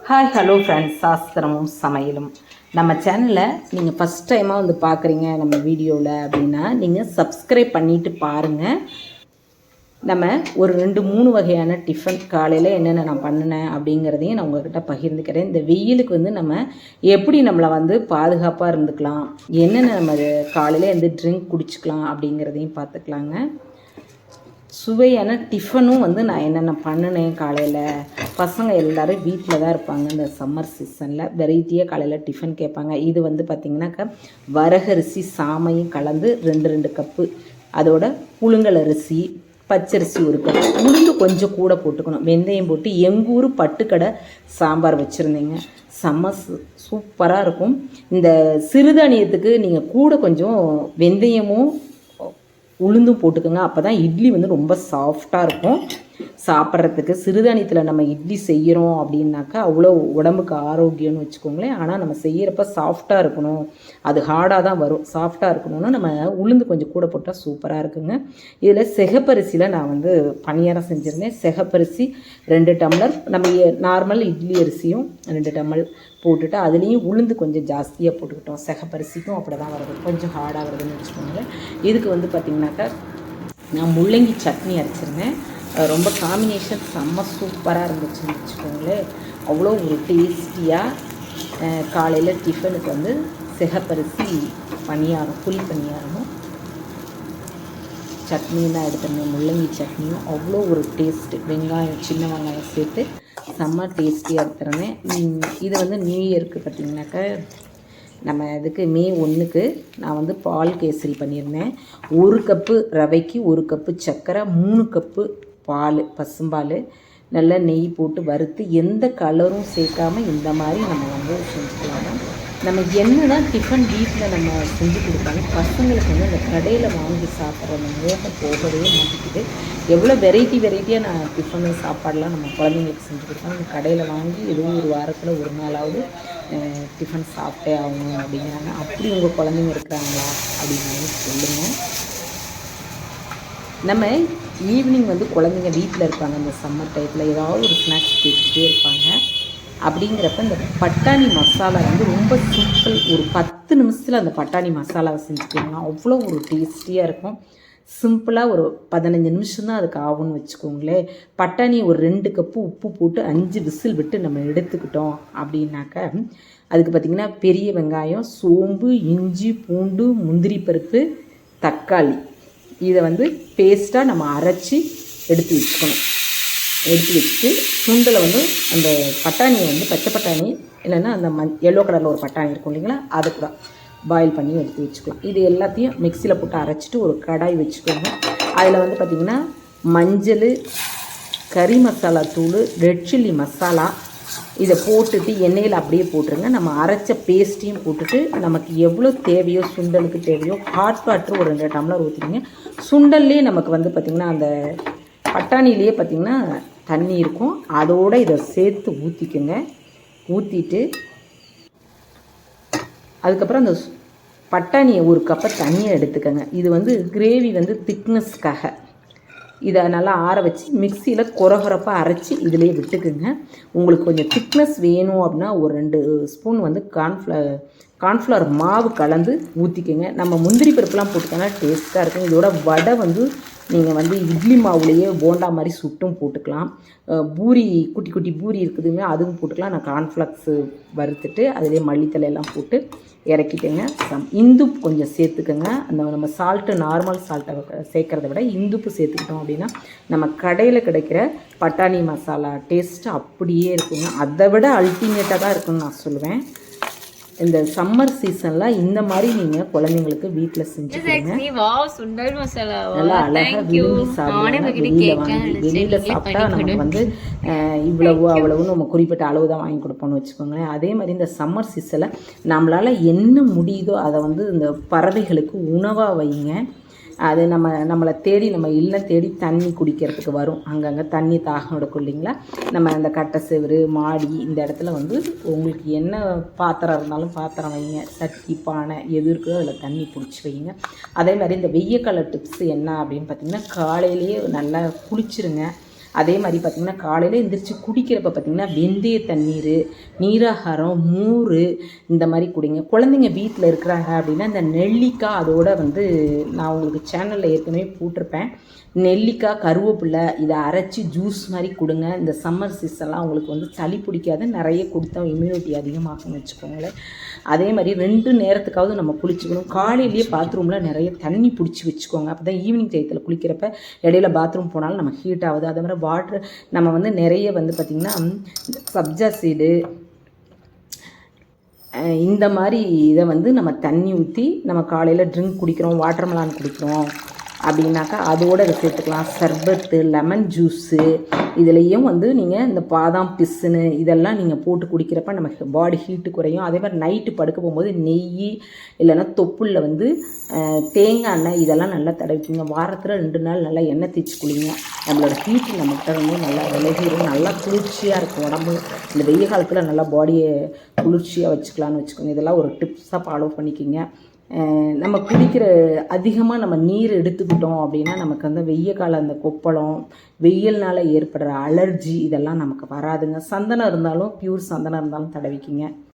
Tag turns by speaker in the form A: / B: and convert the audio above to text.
A: Hi hello friends, சாஸ்திரமும் சமையலும் நம்ம சேனலில் நீங்கள் ஃபஸ்ட் டைமாக வந்து பார்க்குறீங்க நம்ம வீடியோவில் அப்படின்னா நீங்கள் சப்ஸ்கிரைப் பண்ணிவிட்டு பாருங்கள். நம்ம ஒரு 2-3 வகையான டிஃபன் காலையில் என்னென்ன நான் பண்ணினேன் அப்படிங்கிறதையும் நான் உங்கள்கிட்ட பகிர்ந்துக்கிறேன். இந்த வெயிலுக்கு வந்து நம்ம எப்படி நம்மளை வந்து பாதுகாப்பாக இருந்துக்கலாம், என்னென்ன நம்ம காலையில் வந்து ட்ரிங்க் குடிச்சிக்கலாம் அப்படிங்கிறதையும் பார்த்துக்கலாங்க. சுவையான டிஃபனும் வந்து நான் என்னென்ன பண்ணினேன் காலையில். பசங்க எல்லோரும் வீட்டில் தான் இருப்பாங்க. இந்த சம்மர் சீசனில் வெரைட்டியாக காலையில் டிஃபன் கேட்பாங்க. இது வந்து பார்த்திங்கனாக்கா வரகரிசி சாமையும் கலந்து 2 கப்பு, அதோட புழுங்கல் அரிசி, பச்சரிசி 1 கப்பு, உளுந்து கொஞ்சம் கூட போட்டுக்கணும், வெந்தயம் போட்டு எங்கூர் பட்டுக்கடை சாம்பார் வச்சுருந்தீங்க. செம்ம சூப்பராக இருக்கும். இந்த சிறுதானியத்துக்கு நீங்கள் கூட கொஞ்சம் வெந்தயமும் உளுந்தும் போட்டுக்கோங்க. அப்போ தான் இட்லி வந்து ரொம்ப சாஃப்டாக இருக்கும் சாப்பிட்றதுக்கு. சிறுதானியத்தில் நம்ம இட்லி செய்கிறோம் அப்படின்னாக்கா அவ்வளோ உடம்புக்கு ஆரோக்கியம்னு வச்சுக்கோங்களேன். ஆனால் நம்ம செய்கிறப்ப சாஃப்டாக இருக்கணும், அது ஹார்டாக தான் வரும். சாஃப்டாக இருக்கணும்னா நம்ம உளுந்து கொஞ்சம் கூட போட்டால் சூப்பராக இருக்குங்க. இதில் சிகப்பரிசியில் நான் வந்து பணியாரம் செஞ்சுருந்தேன். சிகப்பரிசி 2 டம்ளர், நம்ம நார்மல் இட்லி அரிசியும் 2 டம்ளர் போட்டுட்டு அதுலேயும் உளுந்து கொஞ்சம் ஜாஸ்தியாக போட்டுக்கிட்டோம். சிகப்பரிசிக்கும் அப்படி தான் வருது, கொஞ்சம் ஹார்டாக வருதுன்னு வச்சுக்கோங்களேன். இதுக்கு வந்து பார்த்திங்கனாக்கா நான் முள்ளங்கி சட்னி அரைச்சிருந்தேன். ரொம்ப காம்பினேஷன் செம்ம சூப்பராக இருந்துச்சுன்னு வச்சுக்கோங்களேன். அவ்வளோ ஒரு டேஸ்டியாக காலையில் டிஃபனுக்கு வந்து சிகப்பரிசி பணியாரம், புளி பணியாரமும் சட்னியும் தான் எடுத்துருந்தேன். முள்ளங்கி சட்னியும் அவ்வளோ ஒரு டேஸ்ட்டு, வெங்காயம் சின்ன வெங்காயம் சேர்த்து செம்ம டேஸ்டியாக எடுத்துருந்தேன். இது வந்து நியூ இயருக்கு பார்த்திங்கனாக்கா நம்ம இதுக்கு மே 1க்கு நான் வந்து பால் கேசரி பண்ணியிருந்தேன். 1 கப்பு ரவைக்கு 1 கப்பு சர்க்கரை, 3 கப்பு பால், பசும்பால், நல்லா நெய் போட்டு வறுத்து எந்த கலரும் சேர்க்காமல் இந்த மாதிரி நம்ம வந்து செஞ்சுக்கலாம். நம்ம என்னென்னா டிஃபன் வீட்டில் நம்ம செஞ்சு கொடுத்தாலும் பசங்களுக்கு வந்து அந்த கடையில் வாங்கி சாப்பிட்ற அந்த மோகம் போகவே மாட்டேங்குது. எவ்வளோ வெரைட்டியாக நான் டிஃபனு சாப்பாடெலாம் நம்ம குழந்தைங்களுக்கு செஞ்சு கொடுத்தாலும் அந்த கடையில் வாங்கி ஏதோ ஒரு வாரத்தில் ஒரு நாளாவது டிஃபன் சாப்பிட்டே ஆகணும் அப்படிங்கிறாங்க. அப்படி உங்கள் குழந்தைங்க இருக்கிறாங்களா அப்படின்னு சொல்லுங்கள். நம்ம ஈவினிங் வந்து குழந்தைங்க வீட்டில் இருப்பாங்க, அந்த சம்மர் டைத்தில் ஏதாவது ஒரு ஸ்நாக்ஸ் கேட்டுக்கிட்டே இருப்பாங்க. அப்படிங்கிறப்ப இந்த பட்டாணி மசாலா வந்து ரொம்ப சிம்பிள். ஒரு 10 நிமிஷத்தில் அந்த பட்டாணி மசாலாவை செஞ்சுக்கிங்கன்னா அவ்வளோ ஒரு டேஸ்டியாக இருக்கும். சிம்பிளாக ஒரு 15 நிமிஷம் தான் அதுக்கு ஆகும்னு வச்சுக்கோங்களேன். பட்டாணி ஒரு 2 கப்பு உப்பு போட்டு 5 விசில் விட்டு நம்ம எடுத்துக்கிட்டோம் அப்படின்னாக்க அதுக்கு பார்த்திங்கன்னா பெரிய வெங்காயம், சோம்பு, இஞ்சி, பூண்டு, முந்திரி பருப்பு, தக்காளி, இதை வந்து பேஸ்ட்டாக நம்ம அரைச்சி எடுத்து வச்சுக்கணும். எடுத்து வச்சுட்டு சுண்டலை வந்து அந்த பட்டாணியை வந்து பச்சை பட்டாணி இல்லைன்னா அந்த எல்லோ கலரில் ஒரு பட்டாணி இருக்கும் இல்லைங்களா, அதை கூட பாயில் பண்ணி எடுத்து வச்சுக்கலாம். இது எல்லாத்தையும் மிக்சியில் போட்டு அரைச்சிட்டு ஒரு கடாய் வச்சுக்கோங்க. அதில் வந்து பார்த்திங்கன்னா மஞ்சள், கறி மசாலா தூள், ரெட் சில்லி மசாலா, இதை போட்டுட்டு எண்ணெயில் அப்படியே போட்டுருங்க. நம்ம அரைச்ச பேஸ்ட்டையும் போட்டுட்டு நமக்கு எவ்வளோ தேவையோ சுண்டலுக்கு தேவையோ ஹாட் வாட்டர் ஒரு 2 டம்ளர் ஊற்றிக்கிங்க. சுண்டல்லே நமக்கு வந்து பார்த்திங்கன்னா அந்த பட்டாணிலேயே பார்த்திங்கன்னா தண்ணி இருக்கும், அதோடு இதை சேர்த்து ஊற்றிக்குங்க. ஊற்றிட்டு அதுக்கப்புறம் அந்த பட்டாணியை 1 கப்பை தண்ணியை எடுத்துக்கோங்க. இது வந்து கிரேவி வந்து திக்னஸ்க்காக இதை நல்லா ஆற வச்சு மிக்சியில் கொரகொரப்பாக அரைச்சி இதிலே விட்டுக்குங்க. உங்களுக்கு கொஞ்சம் திக்னஸ் வேணும் அப்படின்னா ஒரு 2 ஸ்பூன் வந்து கார்ன்ஃப்ளவர் மாவு கலந்து ஊற்றிக்கோங்க. நம்ம முந்திரி பருப்புலாம் போட்டுக்கோங்க, டேஸ்ட்டாக இருக்கும். இதோட வடை வந்து நீங்கள் வந்து இட்லி மாவுலேயே போண்டா மாதிரி சுட்டும் போட்டுக்கலாம். பூரி, குட்டி குட்டி பூரி இருக்குதுங்க, அதுவும் போட்டுக்கலாம். நான் கார்ன்ஃப்ளக்ஸு வறுத்துட்டு அதிலே மல்லித்தலையெல்லாம் போட்டு இறக்கிட்டேங்க. இந்துப்பு கொஞ்சம் சேர்த்துக்கோங்க. அந்த நம்ம சால்ட்டு, நார்மல் சால்ட்டை சேர்க்குறத விட இந்துப்பு சேர்த்துக்கிட்டோம் அப்படின்னா நம்ம கடையில் கிடைக்கிற பட்டாணி மசாலா டேஸ்ட்டு அப்படியே இருக்குங்க. அதை விட அல்டிமேட்டாக தான் இருக்குன்னு நான் சொல்லுவேன். இந்த சம்மர் சீசனில் இந்த மாதிரி நீங்கள் குழந்தைங்களுக்கு வீட்டில் செஞ்சுக்கோங்க. நல்லா அழகாக விரும்பி சாப்பிடுவாங்க. வெளியில் சாப்பிட்டா நமக்கு வந்து இவ்வளவு அவ்வளவுன்னு நம்ம குறிப்பிட்ட அளவு தான் வாங்கி கொடுப்போம்னு வச்சுக்கோங்களேன். அதே மாதிரி இந்த சம்மர் சீசனில் நம்மளால் என்ன முடியுதோ அதை வந்து இந்த பறவைகளுக்கு உணவாக வைங்க. அது நம்மளை தேடி, நம்ம இல்லம் தேடி தண்ணி குடிக்கிறதுக்கு வரும். அங்கங்கே தண்ணி தாகம் எடுக்கும் இல்லைங்களா. நம்ம அந்த கட்டை செவரு, மாடி, இந்த இடத்துல வந்து உங்களுக்கு என்ன பாத்திரம் இருந்தாலும் பாத்திரம் வைங்க. சட்டி, பானை எது இருக்கோ அதில் தண்ணி பிடிச்சி வைங்க. அதே மாதிரி இந்த வெய்யக்கால டிப்ஸ் என்ன அப்படின்னு பார்த்திங்கன்னா காலையிலேயே நல்லா குளிச்சுருங்க. அதே மாதிரி பார்த்திங்கன்னா காலையில் எந்திரிச்சு குடிக்கிறப்ப பார்த்திங்கன்னா வெந்தய தண்ணீர், நீராகாரம், மோர் இந்த மாதிரி குடிங்க. குழந்தைங்க வீட்டில் இருக்கிறாங்க அப்படின்னா இந்த நெல்லிக்காய் அதோட வந்து நான் உங்களுக்கு சேனலில் ஏற்கனவே போட்டிருப்பேன். நெல்லிக்காய், கருவேப்பிலை இதை அரைச்சி ஜூஸ் மாதிரி கொடுங்க. இந்த சம்மர் சீசன்லாம் உங்களுக்கு வந்து சளி பிடிக்காது, நிறைய கொடுத்தா இம்யூனிட்டி அதிகமாகும்னு வச்சுக்கோங்களேன். அதே மாதிரி 2 நேரத்துக்காவது நம்ம குளிச்சுக்கணும். காலையிலேயே பாத்ரூமில் நிறைய தண்ணி பிடிச்சி வச்சுக்கோங்க. அப்போ தான் ஈவினிங் டயத்தில் குளிக்கிறப்ப இடையில பாத்ரூம் போனாலும் நம்ம ஹீட் ஆகுது. அதே மாதிரி வாட்டர் நம்ம வந்து நிறைய வந்து பார்த்திங்கன்னா சப்ஜா சீடு இந்த மாதிரி இதை வந்து நம்ம தண்ணி ஊற்றி நம்ம காலையில் ட்ரிங்க் குடிக்கிறோம், வாட்டர் மெலான் குடிக்கிறோம் அப்படின்னாக்கா அதோடு இதை சேர்த்துக்கலாம். சர்பத்து, லெமன் ஜூஸு இதுலேயும் வந்து நீங்கள் இந்த பாதாம் பிஸ்ஸுன்னு இதெல்லாம் நீங்கள் போட்டு குடிக்கிறப்ப நம்ம பாடி ஹீட்டு குறையும். அதே மாதிரி நைட்டு படுக்க போகும்போது நெய் இல்லைன்னா தொப்புளில் வந்து தேங்காய் எண்ணெய் இதெல்லாம் நல்லா தடவிக்கிங்க. வாரத்தில் 2 நாள் நல்லா எண்ணெய் தேய்ச்சி குளிங்க. நம்மளோட ஹீட்டு நம்மகிட்ட வந்து நல்லா விலகிடும், நல்லா குளிர்ச்சியாக இருக்கும் உடம்பு. இந்த வெய்ய காலத்தில் நல்லா பாடியை குளிர்ச்சியாக வச்சுக்கலான்னு வச்சுக்கோங்க. இதெல்லாம் ஒரு டிப்ஸாக ஃபாலோ பண்ணிக்கிங்க. நம்ம குடிக்கிற அதிகமாக நம்ம நீர் எடுத்துக்கிட்டோம் அப்படின்னா நமக்கு வந்து வெய்ய காலம் அந்த கொப்பளம், வெயில்னால் ஏற்படுற அலர்ஜி இதெல்லாம் நமக்கு வராதுங்க. சந்தனம் இருந்தாலும் பியூர் சந்தனம் இருந்தாலும் தடவிக்கிங்க.